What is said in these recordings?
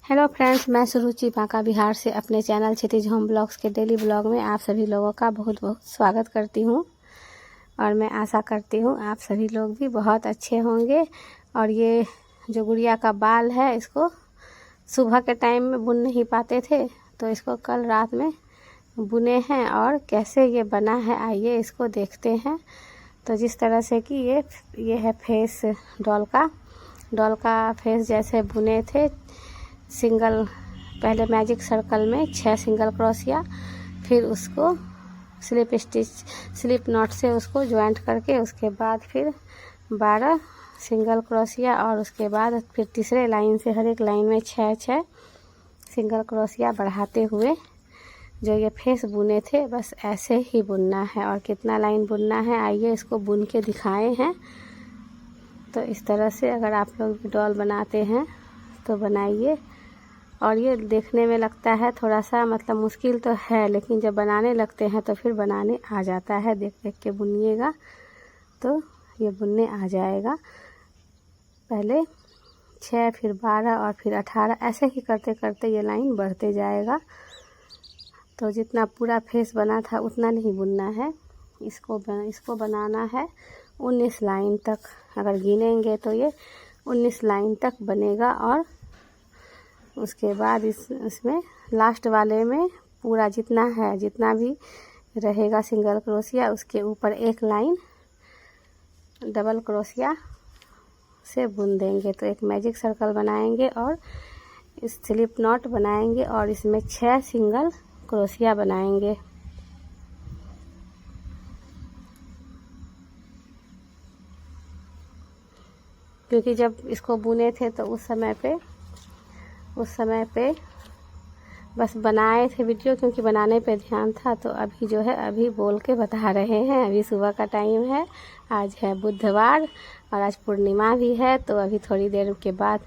Hello friends, मैं सुरुचि बांका बिहार से अपने चैनल क्षितिज होम ब्लॉग्स के डेली ब्लॉग में आप सभी लोगों का बहुत बहुत स्वागत करती हूं। और मैं आशा करती हूं आप सभी लोग भी बहुत अच्छे होंगे। और ये जो गुड़िया का बाल है, इसको सुबह के टाइम में बुन नहीं पाते थे, तो इसको कल रात में बुने हैं। और कैसे ये बना है, आइए इसको देखते हैं। तो जिस तरह से कि ये है फेस डॉल का फेस जैसे बुने थे। सिंगल पहले मैजिक सर्कल में 6 सिंगल क्रोशिया, फिर उसको स्लिप नॉट से उसको ज्वाइंट करके उसके बाद फिर 12 सिंगल क्रोशिया, और उसके बाद फिर तीसरे लाइन से हर एक लाइन में 6 सिंगल क्रोशिया बढ़ाते हुए जो ये फेस बुने थे, बस ऐसे ही बुनना है। और कितना लाइन बुनना है, आइए इसको बुन के दिखाए हैं। तो इस तरह से अगर आप लोग डॉल बनाते हैं तो बनाइए। और ये देखने में लगता है थोड़ा सा मतलब मुश्किल तो है, लेकिन जब बनाने लगते हैं तो फिर बनाने आ जाता है। देख देख के बुनिएगा तो ये बुनने आ जाएगा। पहले 6, फिर 12 और फिर 18, ऐसे ही करते करते ये लाइन बढ़ते जाएगा। तो जितना पूरा फेस बना था उतना नहीं बुनना है, इसको बनाना है 19 लाइन तक। अगर गिनेंगे तो ये 19 लाइन तक बनेगा। और उसके बाद इसमें लास्ट वाले में पूरा जितना भी रहेगा सिंगल क्रोशिया, उसके ऊपर एक लाइन डबल क्रोशिया से बुन देंगे। तो एक मैजिक सर्कल बनाएंगे और इस स्लिप नॉट बनाएंगे और इसमें 6 सिंगल क्रोशिया बनाएंगे। क्योंकि जब इसको बुने थे तो उस समय पे बस बनाए थे वीडियो, क्योंकि बनाने पे ध्यान था। तो अभी जो है अभी बोल के बता रहे हैं। अभी सुबह का टाइम है, आज है बुधवार और आज पूर्णिमा भी है। तो अभी थोड़ी देर के बाद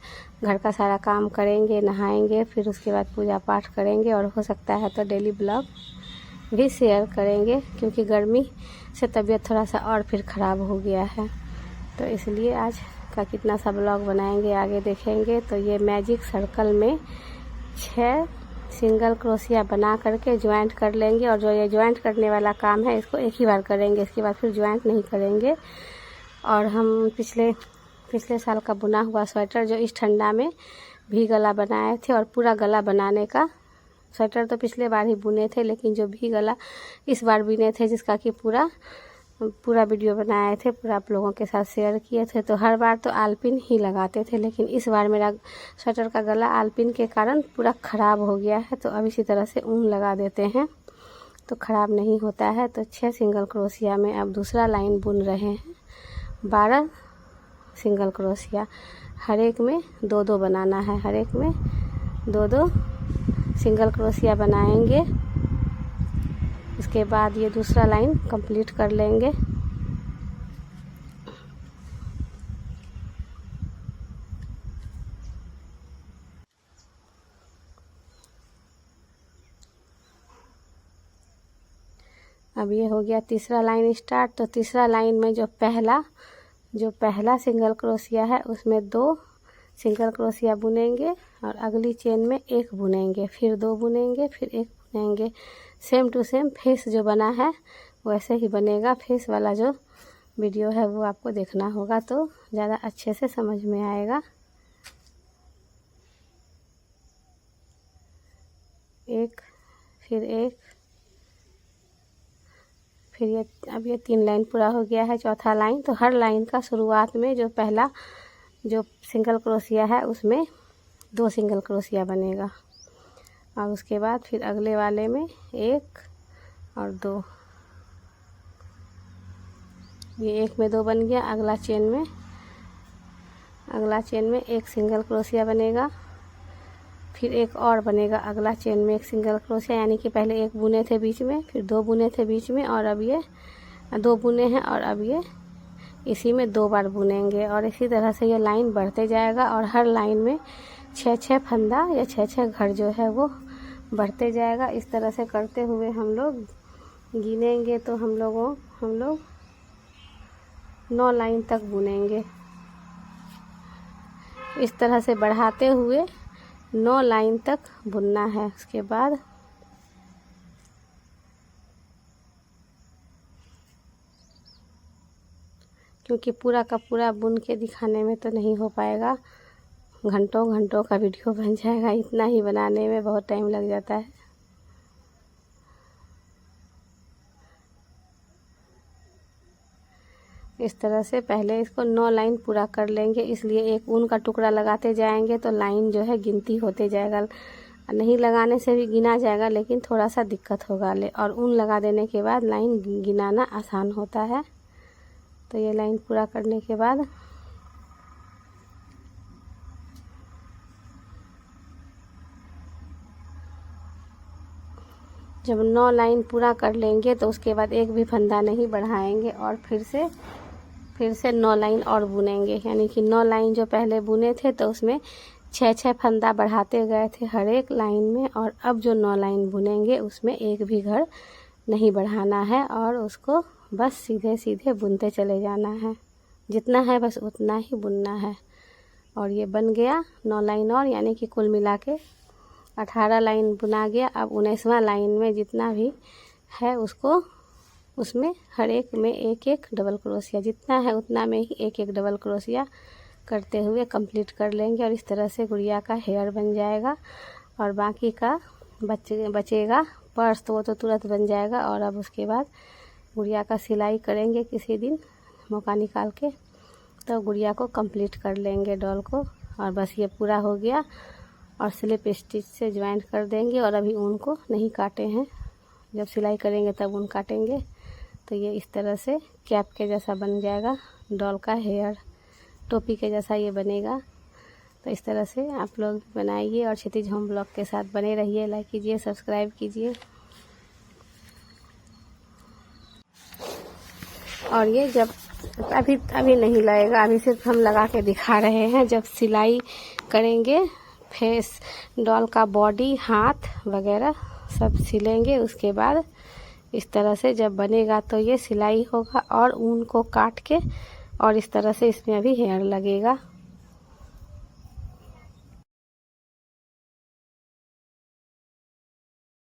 घर का सारा काम करेंगे, नहाएंगे, फिर उसके बाद पूजा पाठ करेंगे। और हो सकता है तो डेली ब्लॉग भी शेयर करेंगे, क्योंकि गर्मी से तबीयत थोड़ा सा और फिर ख़राब हो गया है। तो इसलिए आज का कितना सा ब्लॉग बनाएंगे आगे देखेंगे। तो ये मैजिक सर्कल में 6 सिंगल क्रोशिया बना करके ज्वाइंट कर लेंगे। और जो ये ज्वाइंट करने वाला काम है, इसको एक ही बार करेंगे, इसके बाद फिर ज्वाइंट नहीं करेंगे। और हम पिछले साल का बुना हुआ स्वेटर जो इस ठंडा में भी गला बनाए थे, और पूरा गला बनाने का स्वेटर तो पिछले बार ही बुने थे, लेकिन जो भी गला इस बार बुने थे, जिसका कि पूरा वीडियो बनाए थे, पूरा आप लोगों के साथ शेयर किए थे। तो हर बार तो आलपिन ही लगाते थे, लेकिन इस बार मेरा स्वेटर का गला आलपिन के कारण पूरा ख़राब हो गया है। तो अब इसी तरह से ऊन लगा देते हैं तो ख़राब नहीं होता है। तो 6 सिंगल क्रोशिया में अब दूसरा लाइन बुन रहे हैं। 12 सिंगल क्रोशिया, हर एक में 2-2 बनाना है, हर एक में 2-2 सिंगल क्रोशिया बनाएंगे। उसके बाद ये दूसरा लाइन कंप्लीट कर लेंगे। अब ये हो गया तीसरा लाइन स्टार्ट। तो तीसरा लाइन में जो पहला सिंगल क्रोशिया है, उसमें 2 सिंगल क्रोशिया बुनेंगे और अगली चेन में 1 बुनेंगे, फिर 2 बुनेंगे, फिर 1 बुनेंगे। सेम टू सेम फेस जो बना है वैसे ही बनेगा। फेस वाला जो वीडियो है वो आपको देखना होगा, तो ज़्यादा अच्छे से समझ में आएगा। एक, फिर अब ये 3 लाइन पूरा हो गया है। चौथा लाइन, तो हर लाइन का शुरुआत में जो सिंगल क्रोशिया है, उसमें 2 सिंगल क्रोशिया बनेगा। और उसके बाद फिर अगले वाले में 1 और 2, ये 1 में 2 बन गया। अगला चेन में 1 सिंगल क्रोशिया बनेगा, फिर 1 और बनेगा अगला चेन में 1 सिंगल क्रोशिया। यानी कि पहले 1 बुने थे बीच में, फिर 2 बुने थे बीच में, और अब ये 2 बुने हैं, और अब ये इसी में 2 बार बुनेंगे। और इसी तरह से ये लाइन बढ़ते जाएगा। और हर लाइन में 6 फंदा या 6 घर जो है वो बढ़ते जाएगा। इस तरह से करते हुए हम लोग गिनेंगे तो हम लोग 9 लाइन तक बुनेंगे। इस तरह से बढ़ाते हुए 9 लाइन तक बुनना है। उसके बाद क्योंकि पूरा का पूरा बुन के दिखाने में तो नहीं हो पाएगा, घंटों घंटों का वीडियो बन जाएगा, इतना ही बनाने में बहुत टाइम लग जाता है। इस तरह से पहले इसको 9 लाइन पूरा कर लेंगे, इसलिए एक ऊन का टुकड़ा लगाते जाएंगे तो लाइन जो है गिनती होते जाएगा। नहीं लगाने से भी गिना जाएगा, लेकिन थोड़ा सा दिक्कत होगा। और ऊन लगा देने के बाद लाइन गिनाना आसान होता है। तो ये लाइन पूरा करने के बाद जब 9 लाइन पूरा कर लेंगे तो उसके बाद एक भी फंदा नहीं बढ़ाएंगे और फिर से 9 लाइन और बुनेंगे। यानी कि 9 लाइन जो पहले बुने थे तो उसमें 6 फंदा बढ़ाते गए थे हर एक लाइन में, और अब जो 9 लाइन बुनेंगे उसमें एक भी घर नहीं बढ़ाना है और उसको बस सीधे सीधे बुनते चले जाना है। जितना है बस उतना ही बुनना है। और ये बन गया 9 लाइन और, यानी कि कुल मिला के 18 लाइन बुना गया। अब 19वां लाइन में जितना भी है उसको उसमें हर एक में एक एक डबल क्रोशिया, जितना है उतना में ही एक एक डबल क्रोशिया करते हुए कंप्लीट कर लेंगे। और इस तरह से गुड़िया का हेयर बन जाएगा। और बाकी का बचेगा पर्स, तो वो तो तुरंत बन जाएगा। और अब उसके बाद गुड़िया का सिलाई करेंगे किसी दिन मौका निकाल के, तो गुड़िया को कंप्लीट कर लेंगे डॉल को। और बस ये पूरा हो गया। और स्लिप स्टिच से ज्वाइंट कर देंगे। और अभी ऊन को नहीं काटे हैं, जब सिलाई करेंगे तब ऊन काटेंगे। तो ये इस तरह से कैप के जैसा बन जाएगा, डॉल का हेयर टोपी के जैसा ये बनेगा। तो इस तरह से आप लोग बनाइए और क्षितिज होम ब्लॉग के साथ बने रहिए। लाइक कीजिए, सब्सक्राइब कीजिए। और ये जब अभी नहीं लगेगा, अभी सिर्फ हम लगा के दिखा रहे हैं। जब सिलाई करेंगे फेस, डॉल का बॉडी, हाथ वगैरह सब सिलेंगे, उसके बाद इस तरह से जब बनेगा तो ये सिलाई होगा और ऊन को काट के और इस तरह से इसमें अभी हेयर लगेगा।